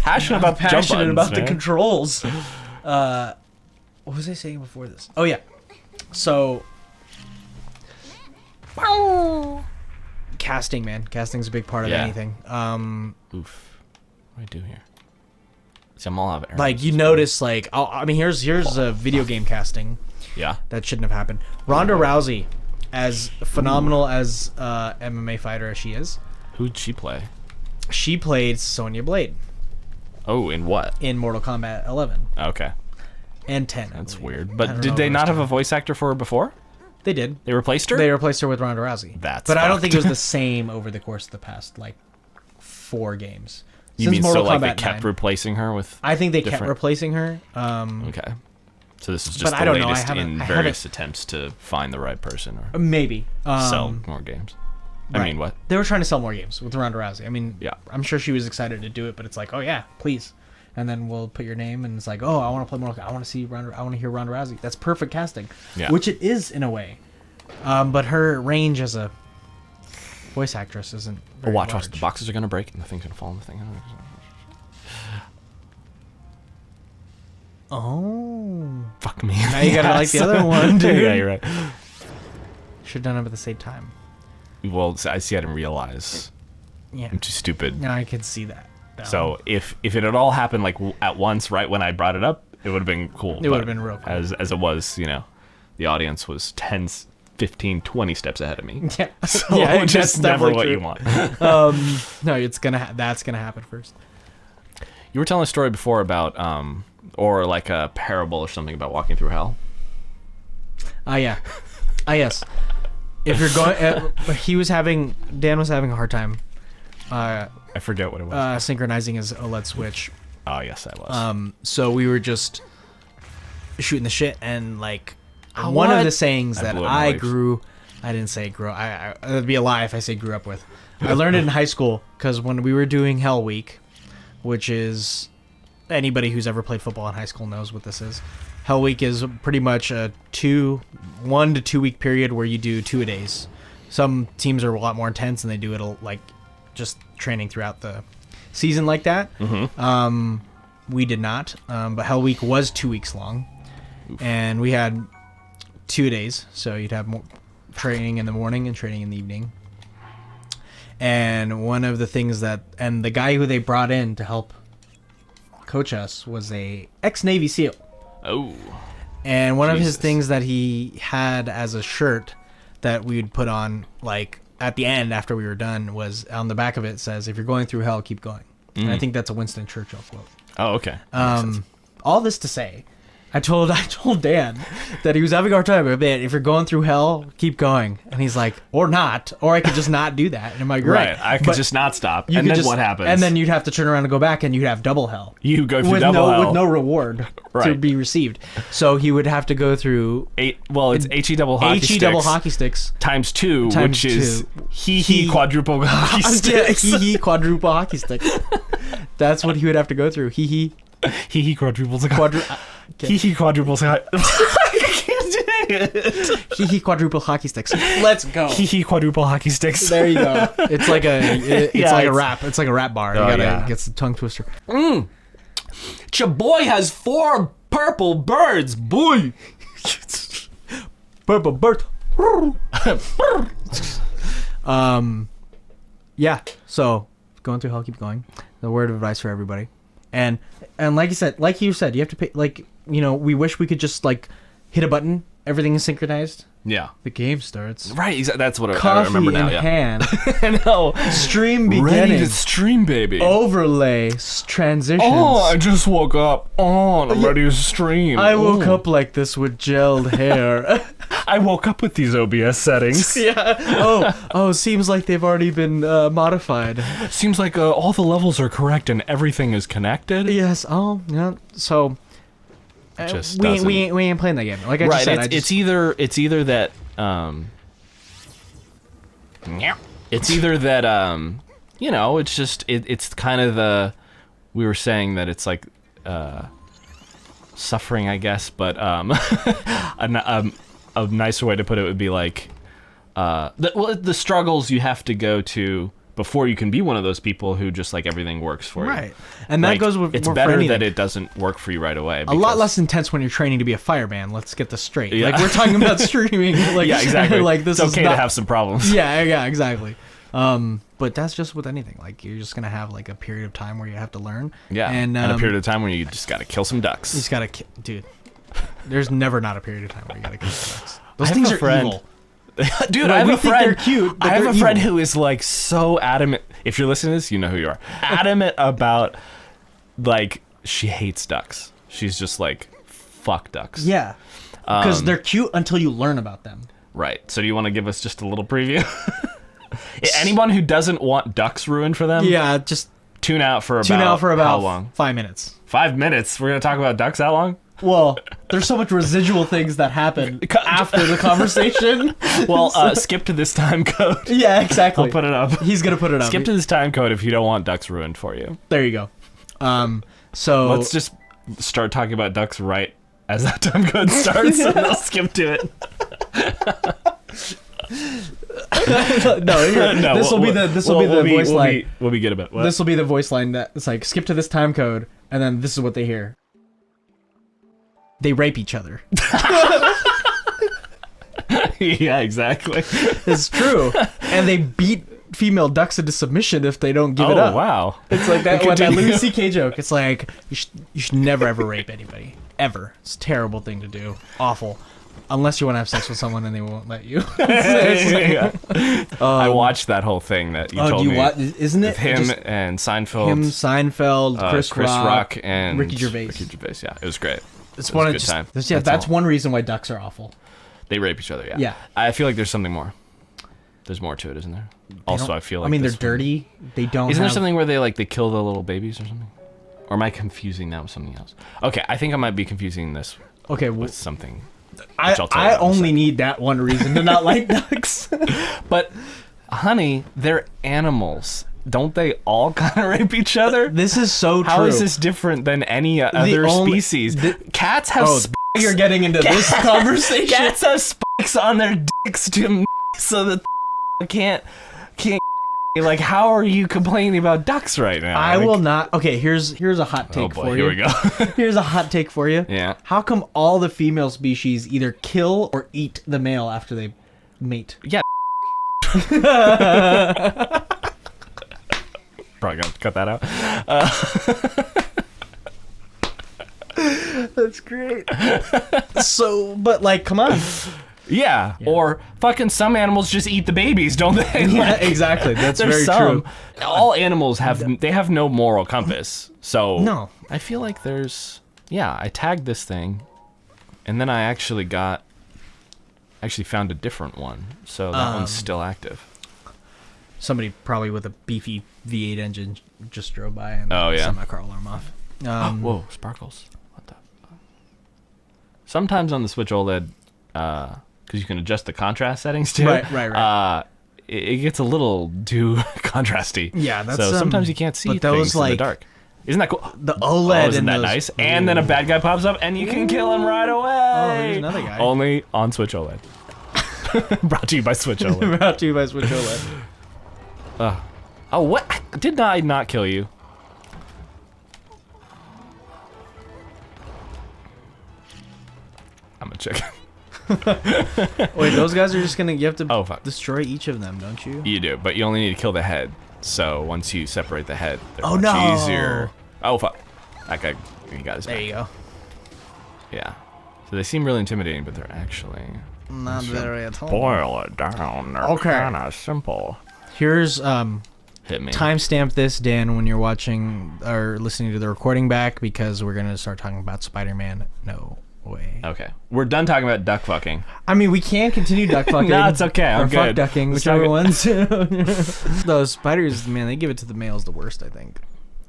passionate about the jump buttons, about the man. controls. What was I saying before this? Oh yeah, so casting, man. Casting's a big part of anything. Oof. What do I do here? See, I'm all out of arrows. Like you notice, like I mean, here's a video game casting. Yeah. That shouldn't have happened. Ronda Rousey, as phenomenal as MMA fighter as she is, Who'd she play? she played Sonya Blade Oh, in what? in Mortal Kombat 11 Okay. and 10. I That's believe. weird. I But don't did know they the not rest have of a voice actor for her before? They did. They replaced her? They replaced her with Ronda Rousey. That's But I don't fucked. think it was the same over the course of the past, like, 4 games. You Since mean Mortal so like they Kombat kept 9. replacing her with... I think they kept different- replacing her. Okay. So this is just But I the don't know, I latest haven't- in I various attempts to find the right person or Maybe. sell more games. I right. mean, what? They were trying to sell more games with Ronda Rousey. I mean, Yeah. I'm sure she was excited to do it, but it's like, oh yeah, please. And then we'll put your name, and it's like, oh, I want to play Mortal Kombat. I want to see Ronda. I want to hear Ronda Rousey. That's perfect casting. Yeah. Which it is in a way. But her range as a voice actress isn't. Oh, Very watch, large. the boxes are gonna break and the thing's gonna fall in the thing. Oh. Fuck me. Now you gotta like the other one, dude. Yeah, you're right. Should have done it at the same time. Well, I see. I didn't realize. Yeah. I'm too stupid. Now I can see that. now. So if it had all happened like at once, right when I brought it up, it would have been cool. It would But have been real cool. As it was, you know, the audience was 10, 15, 20 steps ahead of me. Yeah. So yeah, which that's is never definitely what true. you want. No, it's gonna. That's gonna happen first. You were telling a story before about, or like a parable or something about walking through hell. Yeah. Yes. If you're going, Dan was having a hard time I forget what it was. synchronizing his OLED switch. Oh yes, I was. So we were just shooting the shit, and like one what? of the sayings I that blew up my I leaves. grew, I didn't say grew. It'd be a lie if I say grew up with. I learned it in high school because when we were doing Hell Week, which is anybody who's ever played football in high school knows what this is. Hell Week is pretty much a 1 to 2 week period where you do 2-a-days. Some teams are a lot more intense and they do it like just training throughout the season like that. We did not, but Hell Week was 2 weeks long, and we had 2 days, so you'd have more training in the morning and training in the evening. And one of the things and the guy who they brought in to help coach us was a ex-Navy SEAL. Oh. And one of his Jesus. things that he had as a shirt that we would put on, like, at the end after we were done, was on the back of it says, "If you're going through hell, keep going." And I think that's a Winston Churchill quote. Oh, okay. Makes sense. All this to say, I told Dan that he was having a hard time. Man, if you're going through hell, keep going. And he's like, or not, or I could just not do that. And I'm like, right. I could But just not stop. you And could then just- what happens? And then you'd have to turn around and go back, and you'd have double hell. you go through With double hell. with no reward to Right. be received. So he would have to go through It's HE double hockey HE sticks. double hockey sticks. Times 2, Times which is 2. he quadruple hockey Yeah, sticks. he quadruple hockey sticks. That's what he would have to go through. He He quadruples a He quadruples a he quadruple hockey sticks. Let's go. He quadruple hockey sticks. There you go. It's like a Yeah, like a it's- rap. It's like a rap bar. You Oh, gotta yeah. get the tongue twister. Your boy has 4 purple birds, boy. Purple bird. Yeah. So going through hell, keep going. The word of advice for everybody. And like you said, you have to pay. Like, you know, we wish we could just like hit a button. Everything is synchronized. Yeah. The game starts. Right, that's what I Coffee remember now, in yeah. hand. I know. Stream Ready beginning. to stream, baby. Overlay. Transitions. Oh, I just woke up. Oh, I'm ready to stream. I woke Ooh. up like this with gelled hair. I woke up with these OBS settings. Yeah. Oh, seems like they've already been modified. Seems like all the levels are correct and everything is connected. Yes. Oh, yeah. So Just we doesn't- ain't playing that game. Like I Right, just said, it's either that it's either that you know, it's just it's kind of the, we were saying that it's like suffering, I guess, but a nicer way to put it would be like the struggles you have to go to before you can be one of those people who just like everything works for you. Right. And that Like, goes with it's for better anything. that it doesn't work for you right away. A lot less intense when you're training to be a fireman. Let's get this straight. Yeah. Like we're talking about streaming. Like yeah, exactly. like this it's is okay not, to have some problems. Yeah, exactly. But that's just with anything. Like you're just gonna have like a period of time where you have to learn. Yeah, and a period of time when you just got to kill some ducks. you just gotta, dude. There's never not a period of time where you gotta kill some ducks. Those I have things a are friend- evil. Dude, Like, I have we a think friend. they're cute, but I have they're a friend evil. who is like so adamant. If you're listening to this, you know who you are. Adamant about like she hates ducks. She's just like fuck ducks. Yeah, because they're cute until you learn about them. Right. So do you want to give us just a little preview? Anyone who doesn't want ducks ruined for them, Yeah, just tune out for tune about out how long? 5 minutes. 5 minutes. We're gonna talk about ducks. How long? Well, there's so much residual things that happen after the conversation. Well, skip to this time code. Yeah, exactly. I'll put it up. He's gonna put it up. Skip to this time code if you don't want ducks ruined for you. There you go. So Let's just start talking about ducks right as that time code starts, and they'll skip to it. no, this will be the voice line. We'll be good about what? This will be the voice line that it's like skip to this time code, and then this is what they hear. They rape each other. Yeah, exactly. It's true, and they beat female ducks into submission if they don't give it up. Oh wow! It's like that Continue. Louis C.K. joke. It's like you should never ever rape anybody ever. It's a terrible thing to do. Awful. Unless you want to have sex with someone and they won't let you. Yeah. I watched that whole thing that you told me. Isn't it With him just and Seinfeld, him, Seinfeld, Chris Rock, and Ricky Gervais? Yeah, it was great. It's It one was of a good time. that's all. one reason why ducks are awful. They rape each other. Yeah. Yeah. I feel like there's something more. There's more to it, isn't there? Also, I feel like. I mean, they're this one- dirty. They don't. Isn't there have- something where they kill the little babies or something? Or am I confusing that with something else? Okay, I think I might be confusing this Okay, well, with something. which I'll tell you I about in a only second. need that one reason to not like ducks. But, honey, they're animals. Don't they all kind of rape each other? This is so true. How is this different than any other only- species? Cats have spikes. You're getting into this conversation. Cats have spikes on their dicks to so that can't. Like, how are you complaining about ducks right now? I Like, will not. Okay, here's a hot take Oh boy, for here you. we go. Here's a hot take for you. Yeah. How come all the female species either kill or eat the male after they mate? Yeah. Probably gonna cut that out. That's great. So, but like, come on. Yeah. Or fucking some animals just eat the babies, don't they? Yeah, Like, exactly. That's there's very some. true. All animals have no moral compass. So No. I feel like there's I tagged this thing, and then I actually found a different one. So that one's still active. Somebody probably with a beefy V8 engine just drove by and Oh, yeah. set my car alarm off. Whoa, sparkles. What the? Sometimes on the Switch OLED, because you can adjust the contrast settings too. Right. It gets a little too contrasty. Yeah, that's, so sometimes you can't see but those, things in the like, dark. Isn't that cool? The OLED Isn't and that those, nice? And then a bad guy pops up, and you can kill him right away. Oh, here's another guy. Only on Switch OLED. Brought to you by Switch OLED. Brought to you by Switch OLED. Oh, what? Did I not kill you? I'm a chicken. Wait, those guys are just gonna. You have to Oh, fuck. destroy each of them, don't you? You do, but you only need to kill the head. So once you separate the head, they're Oh, much no. easier. Oh, fuck. That guy, he got his There back. you go. Yeah. So they seem really intimidating, but they're actually... Not very at all. Boil it down. They're Okay. kind of simple. Here's Hit me. timestamp this, Dan, when you're watching or listening to the recording back, because we're gonna start talking about Spider-Man. No way. Okay. We're done talking about duck fucking. I mean, we can continue duck fucking. No, it's okay. I'm or fuck good. ducking, Let's whichever talk ones. Those spiders, man, they give it to the males the worst, I think,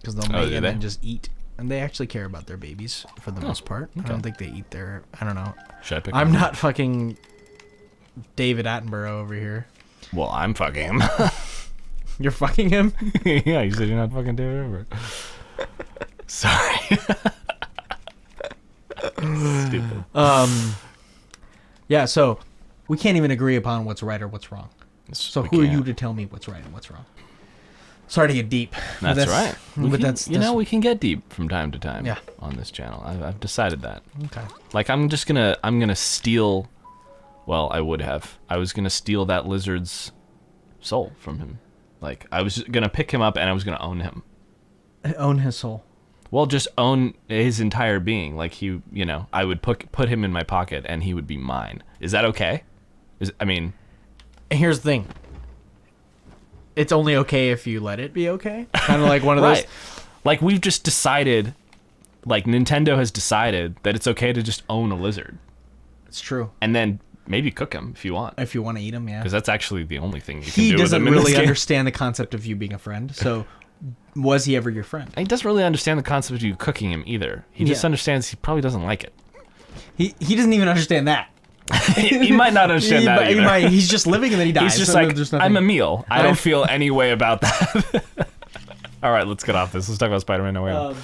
because they'll mate do and they? then just eat, and they actually care about their babies for the most part. I don't think they eat their. I don't know. Should I pick I'm one? not fucking David Attenborough over here. Well, I'm fucking him. You're fucking him. Yeah, you said you're not fucking David Attenborough. Sorry. Stupid. Yeah. So we can't even agree upon what's right or what's wrong. So We who are can't. you to tell me what's right and what's wrong? Sorry to get deep. That's right. We can get deep from time to time. Yeah. On this channel, I've decided that. Okay. Like I'm gonna steal. Well, I was gonna steal that lizard's soul from him. Like I was gonna pick him up and I was gonna own him. Own his soul. Well, just own his entire being. Like I would put him in my pocket and he would be mine. Is that okay? And here's the thing. It's only okay if you let it be okay. Kind of like one of those. Right. Like we've just decided, like Nintendo has decided that it's okay to just own a lizard. It's true. And then maybe cook him if you want. If you want to eat him, yeah. Because that's actually the only thing you can do He with doesn't him in this really game. understand the concept of you being a friend. So, was he ever your friend? He doesn't really understand the concept of you cooking him either. He just understands he probably doesn't like it. He doesn't even understand that. he might not understand that either. He's just living and then he dies. He's just like, I'm a meal. I don't feel any way about that. All right, let's get off this. Let's talk about Spider-Man No Way Home.